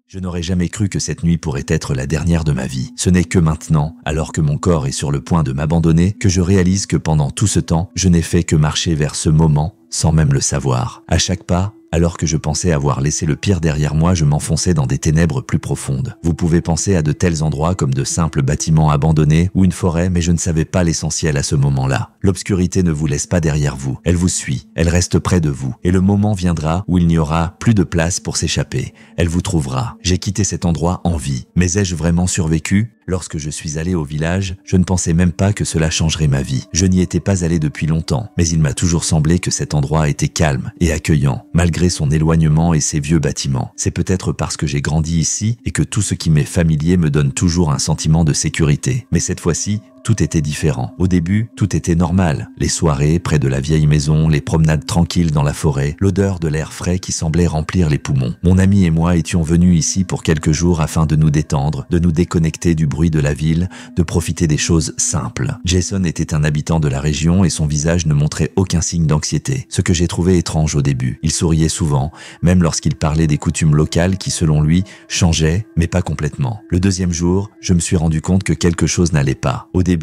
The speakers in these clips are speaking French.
Je n'aurais jamais cru que cette nuit pourrait être la dernière de ma vie. Ce n'est que maintenant, alors que mon corps est sur le point de m'abandonner, que je réalise que pendant tout ce temps, je n'ai fait que marcher vers ce moment, sans même le savoir. À chaque pas, alors que je pensais avoir laissé le pire derrière moi, je m'enfonçais dans des ténèbres plus profondes. Vous pouvez penser à de tels endroits comme de simples bâtiments abandonnés ou une forêt, mais je ne savais pas l'essentiel à ce moment-là. L'obscurité ne vous laisse pas derrière vous, elle vous suit, elle reste près de vous, et le moment viendra où il n'y aura plus de place pour s'échapper. Elle vous trouvera. J'ai quitté cet endroit en vie, mais ai-je vraiment survécu ? Lorsque je suis allé au village, je ne pensais même pas que cela changerait ma vie. Je n'y étais pas allé depuis longtemps, mais il m'a toujours semblé que cet endroit était calme et accueillant, malgré son éloignement et ses vieux bâtiments. C'est peut-être parce que j'ai grandi ici et que tout ce qui m'est familier me donne toujours un sentiment de sécurité. Mais cette fois-ci, tout était différent. Au début, tout était normal. Les soirées près de la vieille maison, les promenades tranquilles dans la forêt, l'odeur de l'air frais qui semblait remplir les poumons. Mon ami et moi étions venus ici pour quelques jours afin de nous détendre, de nous déconnecter du bruit de la ville, de profiter des choses simples. Jason était un habitant de la région et son visage ne montrait aucun signe d'anxiété, ce que j'ai trouvé étrange au début. Il souriait souvent, même lorsqu'il parlait des coutumes locales qui, selon lui, changeaient, mais pas complètement. Le deuxième jour, je me suis rendu compte que quelque chose n'allait pas. Au début,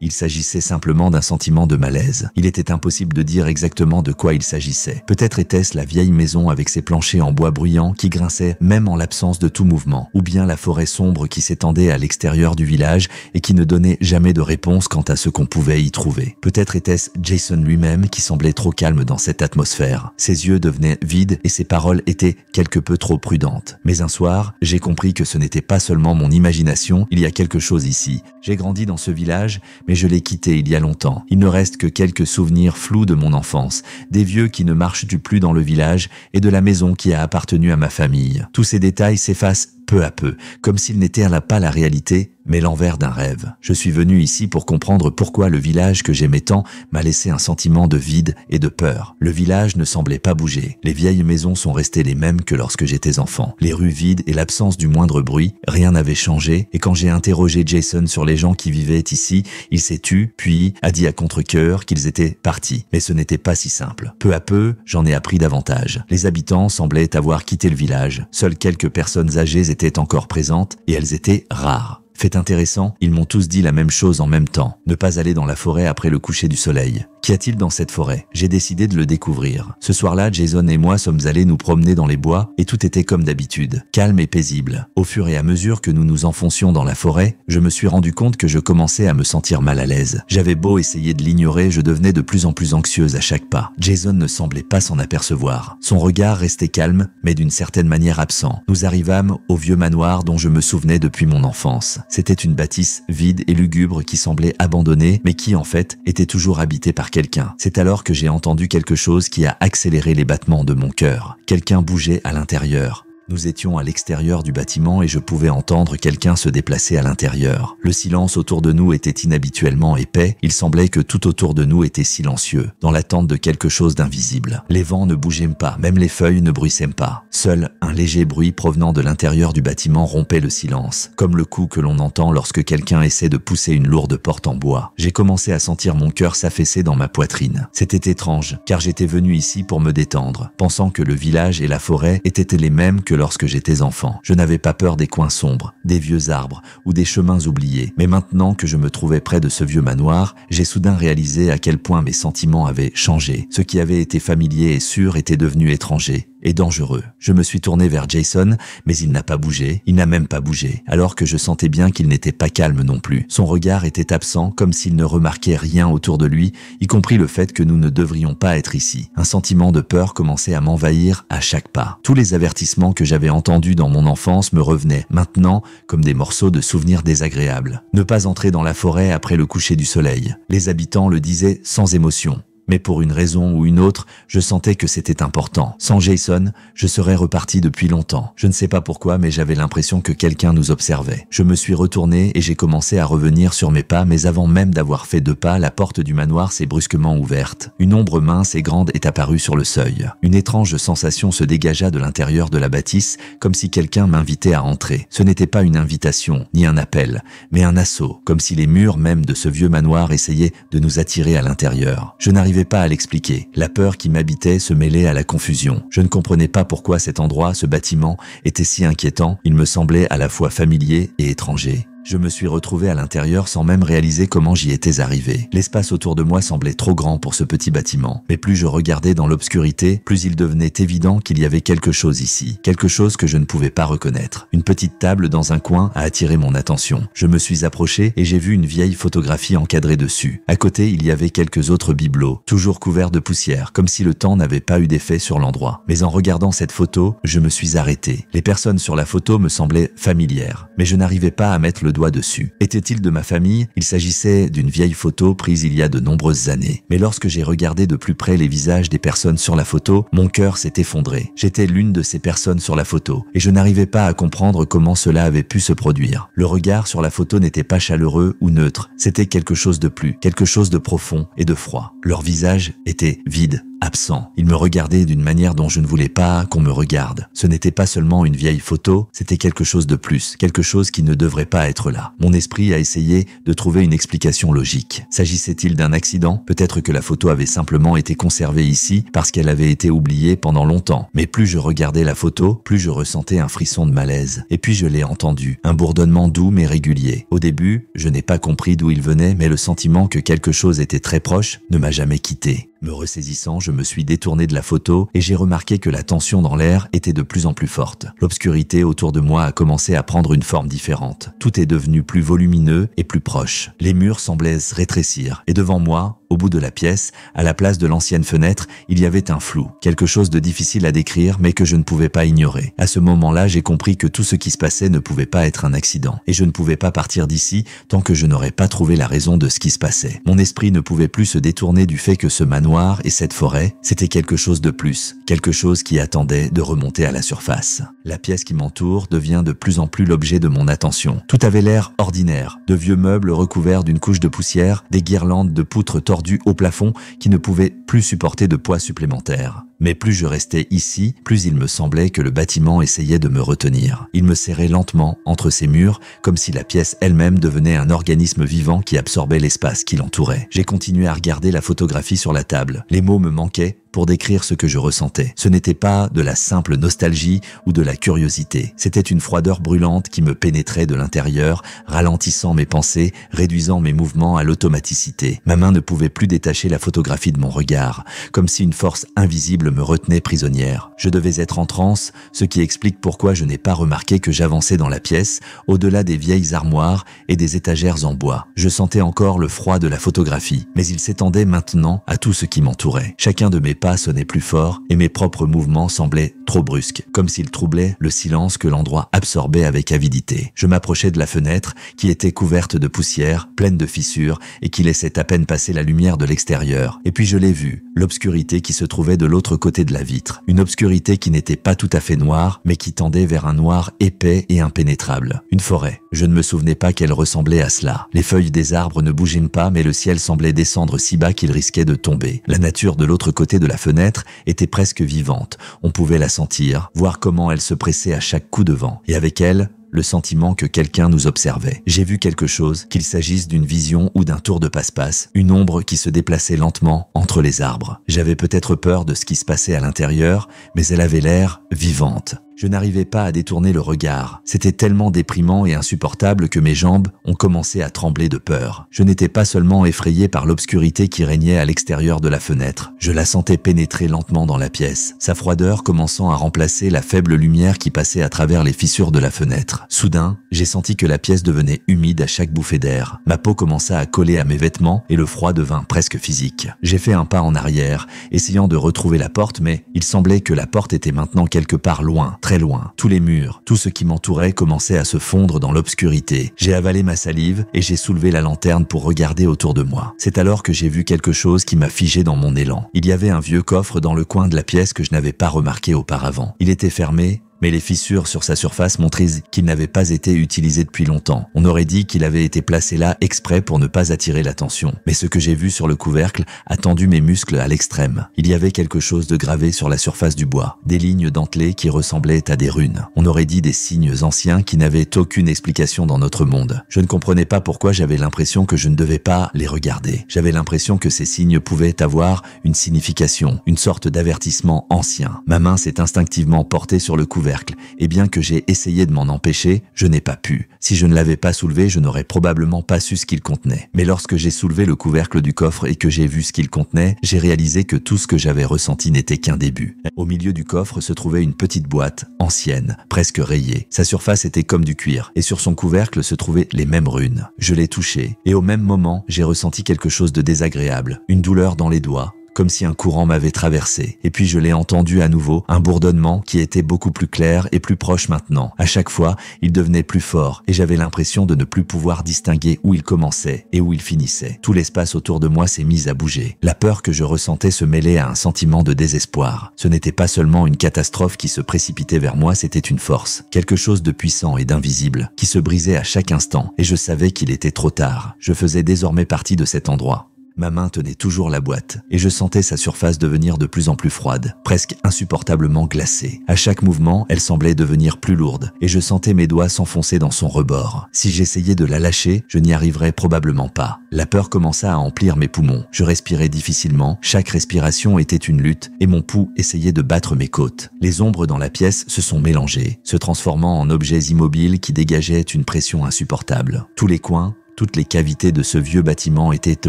il s'agissait simplement d'un sentiment de malaise. Il était impossible de dire exactement de quoi il s'agissait. Peut-être était-ce la vieille maison avec ses planchers en bois bruyant qui grinçaient même en l'absence de tout mouvement, ou bien la forêt sombre qui s'étendait à l'extérieur du village et qui ne donnait jamais de réponse quant à ce qu'on pouvait y trouver. Peut-être était-ce Jason lui-même qui semblait trop calme dans cette atmosphère. Ses yeux devenaient vides et ses paroles étaient quelque peu trop prudentes. Mais un soir, j'ai compris que ce n'était pas seulement mon imagination, il y a quelque chose ici. J'ai grandi dans ce village, mais je l'ai quitté il y a longtemps. Il ne reste que quelques souvenirs flous de mon enfance, des vieux qui ne marchent plus dans le village et de la maison qui a appartenu à ma famille. Tous ces détails s'effacent peu à peu, comme s'ils n'étaient pas la réalité, mais l'envers d'un rêve. Je suis venu ici pour comprendre pourquoi le village que j'aimais tant m'a laissé un sentiment de vide et de peur. Le village ne semblait pas bouger. Les vieilles maisons sont restées les mêmes que lorsque j'étais enfant. Les rues vides et l'absence du moindre bruit, rien n'avait changé, et quand j'ai interrogé Jason sur les gens qui vivaient ici, il s'est tu, puis a dit à contre-cœur qu'ils étaient partis. Mais ce n'était pas si simple. Peu à peu, j'en ai appris davantage. Les habitants semblaient avoir quitté le village. Seules quelques personnes âgées étaient encore présentes, et elles étaient rares. Fait intéressant, ils m'ont tous dit la même chose en même temps. Ne pas aller dans la forêt après le coucher du soleil. Qu'y a-t-il dans cette forêt? J'ai décidé de le découvrir. Ce soir-là, Jason et moi sommes allés nous promener dans les bois et tout était comme d'habitude, calme et paisible. Au fur et à mesure que nous nous enfoncions dans la forêt, je me suis rendu compte que je commençais à me sentir mal à l'aise. J'avais beau essayer de l'ignorer, je devenais de plus en plus anxieuse à chaque pas. Jason ne semblait pas s'en apercevoir. Son regard restait calme, mais d'une certaine manière absent. Nous arrivâmes au vieux manoir dont je me souvenais depuis mon enfance. C'était une bâtisse vide et lugubre qui semblait abandonnée, mais qui en fait était toujours habitée par quelqu'un. C'est alors que j'ai entendu quelque chose qui a accéléré les battements de mon cœur. Quelqu'un bougeait à l'intérieur. Nous étions à l'extérieur du bâtiment et je pouvais entendre quelqu'un se déplacer à l'intérieur. Le silence autour de nous était inhabituellement épais, il semblait que tout autour de nous était silencieux, dans l'attente de quelque chose d'invisible. Les vents ne bougeaient pas, même les feuilles ne bruissaient pas. Seul un léger bruit provenant de l'intérieur du bâtiment rompait le silence, comme le coup que l'on entend lorsque quelqu'un essaie de pousser une lourde porte en bois. J'ai commencé à sentir mon cœur s'affaisser dans ma poitrine. C'était étrange, car j'étais venu ici pour me détendre, pensant que le village et la forêt étaient les mêmes que lorsque j'étais enfant. Je n'avais pas peur des coins sombres, des vieux arbres ou des chemins oubliés. Mais maintenant que je me trouvais près de ce vieux manoir, j'ai soudain réalisé à quel point mes sentiments avaient changé. Ce qui avait été familier et sûr était devenu étranger et dangereux. Je me suis tourné vers Jason, mais il n'a pas bougé, il n'a même pas bougé, alors que je sentais bien qu'il n'était pas calme non plus. Son regard était absent, comme s'il ne remarquait rien autour de lui, y compris le fait que nous ne devrions pas être ici. Un sentiment de peur commençait à m'envahir à chaque pas. Tous les avertissements que j'avais entendus dans mon enfance me revenaient maintenant comme des morceaux de souvenirs désagréables. Ne pas entrer dans la forêt après le coucher du soleil. Les habitants le disaient sans émotion. Mais pour une raison ou une autre, je sentais que c'était important. Sans Jason, je serais reparti depuis longtemps. Je ne sais pas pourquoi, mais j'avais l'impression que quelqu'un nous observait. Je me suis retourné et j'ai commencé à revenir sur mes pas, mais avant même d'avoir fait 2 pas, la porte du manoir s'est brusquement ouverte. Une ombre mince et grande est apparue sur le seuil. Une étrange sensation se dégagea de l'intérieur de la bâtisse, comme si quelqu'un m'invitait à entrer. Ce n'était pas une invitation, ni un appel, mais un assaut, comme si les murs même de ce vieux manoir essayaient de nous attirer à l'intérieur. Je n'arrivais n'arrivais pas à l'expliquer. La peur qui m'habitait se mêlait à la confusion. Je ne comprenais pas pourquoi cet endroit, ce bâtiment, était si inquiétant. Il me semblait à la fois familier et étranger. Je me suis retrouvé à l'intérieur sans même réaliser comment j'y étais arrivé. L'espace autour de moi semblait trop grand pour ce petit bâtiment. Mais plus je regardais dans l'obscurité, plus il devenait évident qu'il y avait quelque chose ici. Quelque chose que je ne pouvais pas reconnaître. Une petite table dans un coin a attiré mon attention. Je me suis approché et j'ai vu une vieille photographie encadrée dessus. À côté, il y avait quelques autres bibelots, toujours couverts de poussière, comme si le temps n'avait pas eu d'effet sur l'endroit. Mais en regardant cette photo, je me suis arrêté. Les personnes sur la photo me semblaient familières, mais je n'arrivais pas à mettre le doigt dessus. Était-il de ma famille? Il s'agissait d'une vieille photo prise il y a de nombreuses années. Mais lorsque j'ai regardé de plus près les visages des personnes sur la photo, mon cœur s'est effondré. J'étais l'une de ces personnes sur la photo et je n'arrivais pas à comprendre comment cela avait pu se produire. Le regard sur la photo n'était pas chaleureux ou neutre. C'était quelque chose de plus, quelque chose de profond et de froid. Leur visage était vide, absent. Ils me regardaient d'une manière dont je ne voulais pas qu'on me regarde. Ce n'était pas seulement une vieille photo, c'était quelque chose de plus, quelque chose qui ne devrait pas être là. Mon esprit a essayé de trouver une explication logique. S'agissait-il d'un accident? Peut-être que la photo avait simplement été conservée ici parce qu'elle avait été oubliée pendant longtemps. Mais plus je regardais la photo, plus je ressentais un frisson de malaise. Et puis je l'ai entendu, un bourdonnement doux mais régulier. Au début, je n'ai pas compris d'où il venait, mais le sentiment que quelque chose était très proche ne m'a jamais quitté. Me ressaisissant, je me suis détourné de la photo et j'ai remarqué que la tension dans l'air était de plus en plus forte. L'obscurité autour de moi a commencé à prendre une forme différente. Tout est devenu plus volumineux et plus proche. Les murs semblaient se rétrécir et devant moi, au bout de la pièce, à la place de l'ancienne fenêtre, il y avait un flou, quelque chose de difficile à décrire mais que je ne pouvais pas ignorer. À ce moment-là, j'ai compris que tout ce qui se passait ne pouvait pas être un accident et je ne pouvais pas partir d'ici tant que je n'aurais pas trouvé la raison de ce qui se passait. Mon esprit ne pouvait plus se détourner du fait que ce manoir et cette forêt, c'était quelque chose de plus, quelque chose qui attendait de remonter à la surface. La pièce qui m'entoure devient de plus en plus l'objet de mon attention. Tout avait l'air ordinaire, de vieux meubles recouverts d'une couche de poussière, des guirlandes de poutres tordues au plafond qui ne pouvaient plus supporter de poids supplémentaire. Mais plus je restais ici, plus il me semblait que le bâtiment essayait de me retenir. Il me serrait lentement entre ses murs, comme si la pièce elle-même devenait un organisme vivant qui absorbait l'espace qui l'entourait. J'ai continué à regarder la photographie sur la table. Les mots me manquaient pour décrire ce que je ressentais. Ce n'était pas de la simple nostalgie ou de la curiosité. C'était une froideur brûlante qui me pénétrait de l'intérieur, ralentissant mes pensées, réduisant mes mouvements à l'automaticité. Ma main ne pouvait plus détacher la photographie de mon regard, comme si une force invisible me retenait prisonnière. Je devais être en transe, ce qui explique pourquoi je n'ai pas remarqué que j'avançais dans la pièce, au-delà des vieilles armoires et des étagères en bois. Je sentais encore le froid de la photographie, mais il s'étendait maintenant à tout ce qui m'entourait. Chacun de mes pas sonnait plus fort et mes propres mouvements semblaient trop brusques, comme s'ils troublaient le silence que l'endroit absorbait avec avidité. Je m'approchais de la fenêtre qui était couverte de poussière, pleine de fissures et qui laissait à peine passer la lumière de l'extérieur. Et puis je l'ai vue, l'obscurité qui se trouvait de l'autre côté de la vitre. Une obscurité qui n'était pas tout à fait noire, mais qui tendait vers un noir épais et impénétrable. Une forêt. Je ne me souvenais pas qu'elle ressemblait à cela. Les feuilles des arbres ne bougeaient pas, mais le ciel semblait descendre si bas qu'il risquait de tomber. La nature de l'autre côté de la fenêtre était presque vivante. On pouvait la sentir, voir comment elle se pressait à chaque coup de vent. Et avec elle, le sentiment que quelqu'un nous observait. J'ai vu quelque chose, qu'il s'agisse d'une vision ou d'un tour de passe-passe, une ombre qui se déplaçait lentement entre les arbres. J'avais peut-être peur de ce qui se passait à l'intérieur, mais elle avait l'air vivante. Je n'arrivais pas à détourner le regard. C'était tellement déprimant et insupportable que mes jambes ont commencé à trembler de peur. Je n'étais pas seulement effrayé par l'obscurité qui régnait à l'extérieur de la fenêtre. Je la sentais pénétrer lentement dans la pièce, sa froideur commençant à remplacer la faible lumière qui passait à travers les fissures de la fenêtre. Soudain, j'ai senti que la pièce devenait humide à chaque bouffée d'air. Ma peau commença à coller à mes vêtements et le froid devint presque physique. J'ai fait un pas en arrière, essayant de retrouver la porte, mais il semblait que la porte était maintenant quelque part loin, très loin. Tous les murs, tout ce qui m'entourait commençait à se fondre dans l'obscurité. J'ai avalé ma salive et j'ai soulevé la lanterne pour regarder autour de moi. C'est alors que j'ai vu quelque chose qui m'a figé dans mon élan. Il y avait un vieux coffre dans le coin de la pièce que je n'avais pas remarqué auparavant. Il était fermé, Mais les fissures sur sa surface montraient qu'il n'avait pas été utilisé depuis longtemps. On aurait dit qu'il avait été placé là exprès pour ne pas attirer l'attention. Mais ce que j'ai vu sur le couvercle a tendu mes muscles à l'extrême. Il y avait quelque chose de gravé sur la surface du bois, des lignes dentelées qui ressemblaient à des runes. On aurait dit des signes anciens qui n'avaient aucune explication dans notre monde. Je ne comprenais pas pourquoi j'avais l'impression que je ne devais pas les regarder. J'avais l'impression que ces signes pouvaient avoir une signification, une sorte d'avertissement ancien. Ma main s'est instinctivement portée sur le couvercle, et bien que j'ai essayé de m'en empêcher, je n'ai pas pu. Si je ne l'avais pas soulevé, je n'aurais probablement pas su ce qu'il contenait. Mais lorsque j'ai soulevé le couvercle du coffre et que j'ai vu ce qu'il contenait, j'ai réalisé que tout ce que j'avais ressenti n'était qu'un début. Au milieu du coffre se trouvait une petite boîte, ancienne, presque rayée. Sa surface était comme du cuir, et sur son couvercle se trouvaient les mêmes runes. Je l'ai touché, et au même moment, j'ai ressenti quelque chose de désagréable, une douleur dans les doigts, comme si un courant m'avait traversé. Et puis je l'ai entendu à nouveau, un bourdonnement qui était beaucoup plus clair et plus proche maintenant. À chaque fois, il devenait plus fort et j'avais l'impression de ne plus pouvoir distinguer où il commençait et où il finissait. Tout l'espace autour de moi s'est mis à bouger. La peur que je ressentais se mêlait à un sentiment de désespoir. Ce n'était pas seulement une catastrophe qui se précipitait vers moi, c'était une force, quelque chose de puissant et d'invisible, qui se brisait à chaque instant et je savais qu'il était trop tard. Je faisais désormais partie de cet endroit. Ma main tenait toujours la boîte, et je sentais sa surface devenir de plus en plus froide, presque insupportablement glacée. À chaque mouvement, elle semblait devenir plus lourde, et je sentais mes doigts s'enfoncer dans son rebord. Si j'essayais de la lâcher, je n'y arriverais probablement pas. La peur commença à emplir mes poumons. Je respirais difficilement, chaque respiration était une lutte, et mon pouls essayait de battre mes côtes. Les ombres dans la pièce se sont mélangées, se transformant en objets immobiles qui dégageaient une pression insupportable. Tous les coins, toutes les cavités de ce vieux bâtiment étaient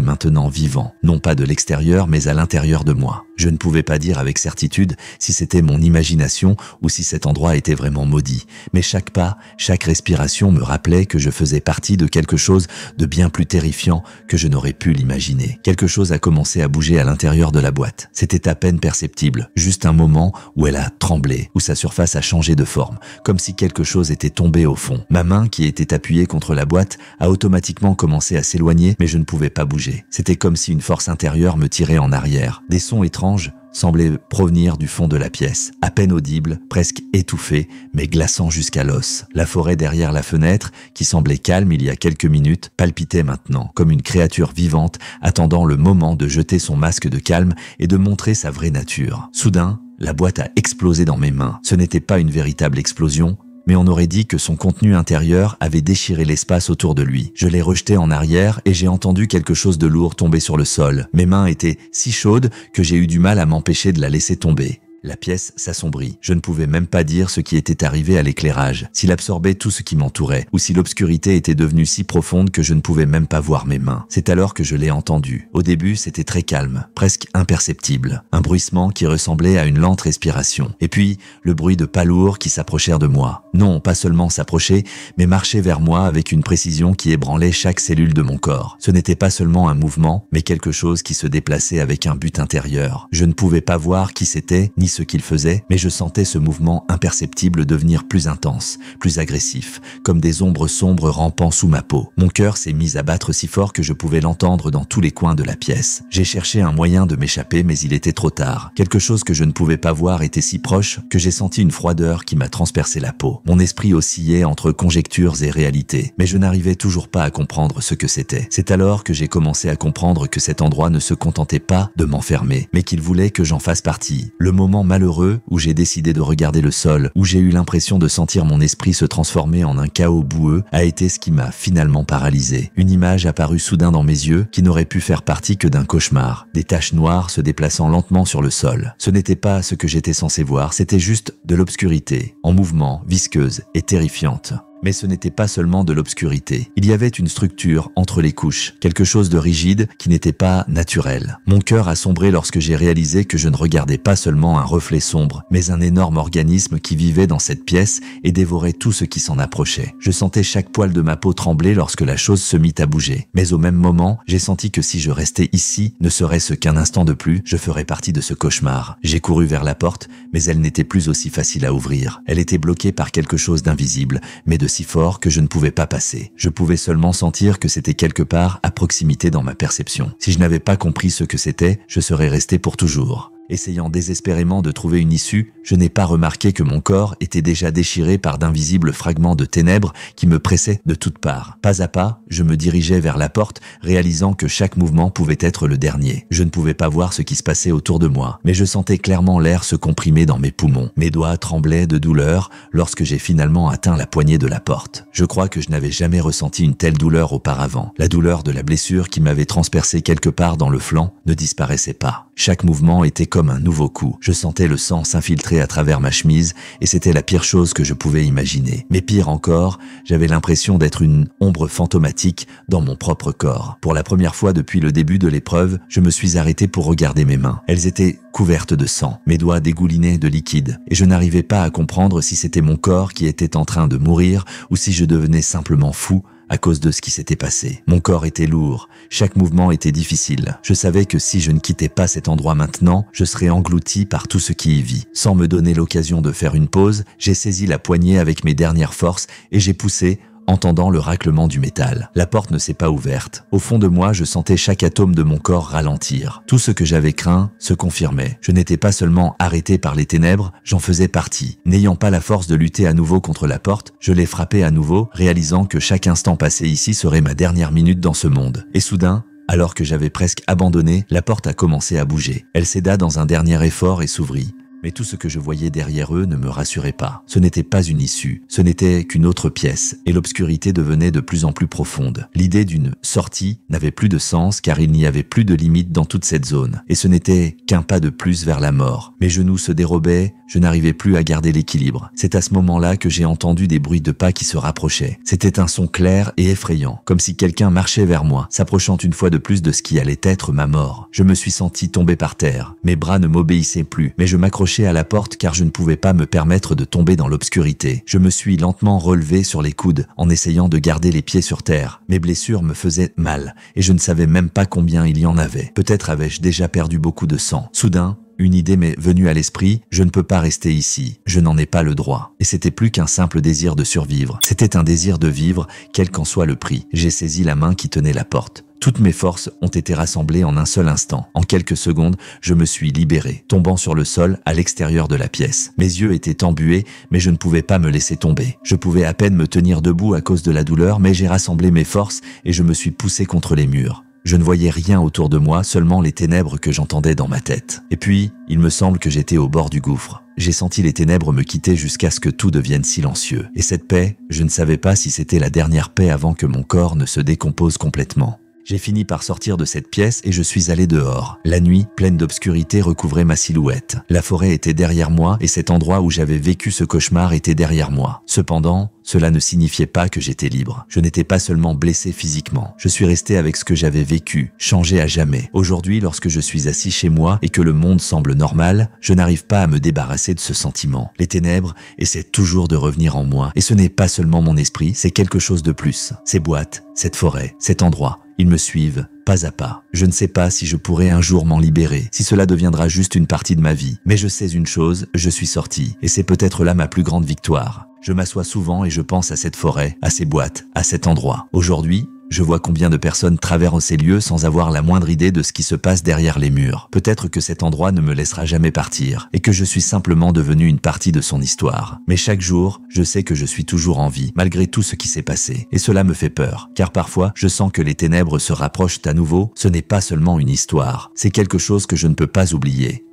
maintenant vivants, non pas de l'extérieur mais à l'intérieur de moi. Je ne pouvais pas dire avec certitude si c'était mon imagination ou si cet endroit était vraiment maudit, mais chaque pas, chaque respiration me rappelait que je faisais partie de quelque chose de bien plus terrifiant que je n'aurais pu l'imaginer. Quelque chose a commencé à bouger à l'intérieur de la boîte. C'était à peine perceptible, juste un moment où elle a tremblé, où sa surface a changé de forme, comme si quelque chose était tombé au fond. Ma main, qui était appuyée contre la boîte, a automatiquement commencé à s'éloigner, mais je ne pouvais pas bouger. C'était comme si une force intérieure me tirait en arrière. Des sons étranges semblaient provenir du fond de la pièce, à peine audibles, presque étouffés, mais glaçants jusqu'à l'os. La forêt derrière la fenêtre, qui semblait calme il y a quelques minutes, palpitait maintenant, comme une créature vivante attendant le moment de jeter son masque de calme et de montrer sa vraie nature. Soudain, la boîte a explosé dans mes mains. Ce n'était pas une véritable explosion, mais on aurait dit que son contenu intérieur avait déchiré l'espace autour de lui. Je l'ai rejeté en arrière et j'ai entendu quelque chose de lourd tomber sur le sol. Mes mains étaient si chaudes que j'ai eu du mal à m'empêcher de la laisser tomber. La pièce s'assombrit. Je ne pouvais même pas dire ce qui était arrivé à l'éclairage, s'il absorbait tout ce qui m'entourait, ou si l'obscurité était devenue si profonde que je ne pouvais même pas voir mes mains. C'est alors que je l'ai entendu. Au début, c'était très calme, presque imperceptible. Un bruissement qui ressemblait à une lente respiration. Et puis, le bruit de pas lourds qui s'approchèrent de moi. Non, pas seulement s'approcher, mais marcher vers moi avec une précision qui ébranlait chaque cellule de mon corps. Ce n'était pas seulement un mouvement, mais quelque chose qui se déplaçait avec un but intérieur. Je ne pouvais pas voir qui c'était, ni ce qu'il faisait, mais je sentais ce mouvement imperceptible devenir plus intense, plus agressif, comme des ombres sombres rampant sous ma peau. Mon cœur s'est mis à battre si fort que je pouvais l'entendre dans tous les coins de la pièce. J'ai cherché un moyen de m'échapper, mais il était trop tard. Quelque chose que je ne pouvais pas voir était si proche que j'ai senti une froideur qui m'a transpercé la peau. Mon esprit oscillait entre conjectures et réalités, mais je n'arrivais toujours pas à comprendre ce que c'était. C'est alors que j'ai commencé à comprendre que cet endroit ne se contentait pas de m'enfermer, mais qu'il voulait que j'en fasse partie. Le moment malheureux où j'ai décidé de regarder le sol, où j'ai eu l'impression de sentir mon esprit se transformer en un chaos boueux, a été ce qui m'a finalement paralysé. Une image apparut soudain dans mes yeux qui n'aurait pu faire partie que d'un cauchemar. Des taches noires se déplaçant lentement sur le sol. Ce n'était pas ce que j'étais censé voir, c'était juste de l'obscurité, en mouvement, visqueuse et terrifiante. Mais ce n'était pas seulement de l'obscurité. Il y avait une structure entre les couches, quelque chose de rigide qui n'était pas naturel. Mon cœur a sombré lorsque j'ai réalisé que je ne regardais pas seulement un reflet sombre, mais un énorme organisme qui vivait dans cette pièce et dévorait tout ce qui s'en approchait. Je sentais chaque poil de ma peau trembler lorsque la chose se mit à bouger. Mais au même moment, j'ai senti que si je restais ici, ne serait-ce qu'un instant de plus, je ferais partie de ce cauchemar. J'ai couru vers la porte, mais elle n'était plus aussi facile à ouvrir. Elle était bloquée par quelque chose d'invisible, mais de si fort que je ne pouvais pas passer. Je pouvais seulement sentir que c'était quelque part à proximité dans ma perception. Si je n'avais pas compris ce que c'était, je serais resté pour toujours. Essayant désespérément de trouver une issue, je n'ai pas remarqué que mon corps était déjà déchiré par d'invisibles fragments de ténèbres qui me pressaient de toutes parts. Pas à pas, je me dirigeais vers la porte, réalisant que chaque mouvement pouvait être le dernier. Je ne pouvais pas voir ce qui se passait autour de moi, mais je sentais clairement l'air se comprimer dans mes poumons. Mes doigts tremblaient de douleur lorsque j'ai finalement atteint la poignée de la porte. Je crois que je n'avais jamais ressenti une telle douleur auparavant. La douleur de la blessure qui m'avait transpercé quelque part dans le flanc ne disparaissait pas. Chaque mouvement était comme un nouveau coup. Je sentais le sang s'infiltrer à travers ma chemise et c'était la pire chose que je pouvais imaginer. Mais pire encore, j'avais l'impression d'être une ombre fantomatique dans mon propre corps. Pour la première fois depuis le début de l'épreuve, je me suis arrêté pour regarder mes mains. Elles étaient couvertes de sang. Mes doigts dégoulinaient de liquide et je n'arrivais pas à comprendre si c'était mon corps qui était en train de mourir ou si je devenais simplement fou à cause de ce qui s'était passé. Mon corps était lourd, chaque mouvement était difficile. Je savais que si je ne quittais pas cet endroit maintenant, je serais englouti par tout ce qui y vit. Sans me donner l'occasion de faire une pause, j'ai saisi la poignée avec mes dernières forces et j'ai poussé, entendant le raclement du métal. La porte ne s'est pas ouverte. Au fond de moi, je sentais chaque atome de mon corps ralentir. Tout ce que j'avais craint se confirmait. Je n'étais pas seulement arrêté par les ténèbres, j'en faisais partie. N'ayant pas la force de lutter à nouveau contre la porte, je l'ai frappée à nouveau, réalisant que chaque instant passé ici serait ma dernière minute dans ce monde. Et soudain, alors que j'avais presque abandonné, la porte a commencé à bouger. Elle céda dans un dernier effort et s'ouvrit. Mais tout ce que je voyais derrière eux ne me rassurait pas. Ce n'était pas une issue, ce n'était qu'une autre pièce, et l'obscurité devenait de plus en plus profonde. L'idée d'une sortie n'avait plus de sens car il n'y avait plus de limite dans toute cette zone, et ce n'était qu'un pas de plus vers la mort. Mes genoux se dérobaient, je n'arrivais plus à garder l'équilibre. C'est à ce moment-là que j'ai entendu des bruits de pas qui se rapprochaient. C'était un son clair et effrayant, comme si quelqu'un marchait vers moi, s'approchant une fois de plus de ce qui allait être ma mort. Je me suis senti tomber par terre. Mes bras ne m'obéissaient plus, mais je m'accrochais à la porte car je ne pouvais pas me permettre de tomber dans l'obscurité. Je me suis lentement relevé sur les coudes en essayant de garder les pieds sur terre. Mes blessures me faisaient mal et je ne savais même pas combien il y en avait. Peut-être avais-je déjà perdu beaucoup de sang. Soudain, une idée m'est venue à l'esprit, je ne peux pas rester ici, je n'en ai pas le droit. Et c'était plus qu'un simple désir de survivre, c'était un désir de vivre, quel qu'en soit le prix. J'ai saisi la main qui tenait la porte. Toutes mes forces ont été rassemblées en un seul instant. En quelques secondes, je me suis libéré, tombant sur le sol à l'extérieur de la pièce. Mes yeux étaient embués, mais je ne pouvais pas me laisser tomber. Je pouvais à peine me tenir debout à cause de la douleur, mais j'ai rassemblé mes forces et je me suis poussé contre les murs. Je ne voyais rien autour de moi, seulement les ténèbres que j'entendais dans ma tête. Et puis, il me semble que j'étais au bord du gouffre. J'ai senti les ténèbres me quitter jusqu'à ce que tout devienne silencieux. Et cette paix, je ne savais pas si c'était la dernière paix avant que mon corps ne se décompose complètement. J'ai fini par sortir de cette pièce et je suis allé dehors. La nuit, pleine d'obscurité, recouvrait ma silhouette. La forêt était derrière moi et cet endroit où j'avais vécu ce cauchemar était derrière moi. Cependant, cela ne signifiait pas que j'étais libre. Je n'étais pas seulement blessé physiquement. Je suis resté avec ce que j'avais vécu, changé à jamais. Aujourd'hui, lorsque je suis assis chez moi et que le monde semble normal, je n'arrive pas à me débarrasser de ce sentiment. Les ténèbres essaient toujours de revenir en moi. Et ce n'est pas seulement mon esprit, c'est quelque chose de plus. Ces boîtes, cette forêt, cet endroit. Ils me suivent, pas à pas. Je ne sais pas si je pourrai un jour m'en libérer, si cela deviendra juste une partie de ma vie. Mais je sais une chose, je suis sorti. Et c'est peut-être là ma plus grande victoire. Je m'assois souvent et je pense à cette forêt, à ces boîtes, à cet endroit. Aujourd'hui, je vois combien de personnes traversent ces lieux sans avoir la moindre idée de ce qui se passe derrière les murs. Peut-être que cet endroit ne me laissera jamais partir et que je suis simplement devenu une partie de son histoire. Mais chaque jour, je sais que je suis toujours en vie, malgré tout ce qui s'est passé. Et cela me fait peur, car parfois, je sens que les ténèbres se rapprochent à nouveau. Ce n'est pas seulement une histoire, c'est quelque chose que je ne peux pas oublier.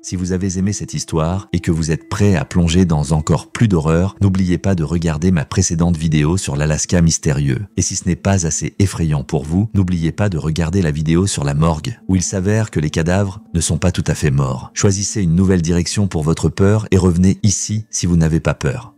Si vous avez aimé cette histoire et que vous êtes prêt à plonger dans encore plus d'horreur, n'oubliez pas de regarder ma précédente vidéo sur l'Alaska mystérieux. Et si ce n'est pas assez effrayant pour vous, n'oubliez pas de regarder la vidéo sur la morgue, où il s'avère que les cadavres ne sont pas tout à fait morts. Choisissez une nouvelle direction pour votre peur et revenez ici si vous n'avez pas peur.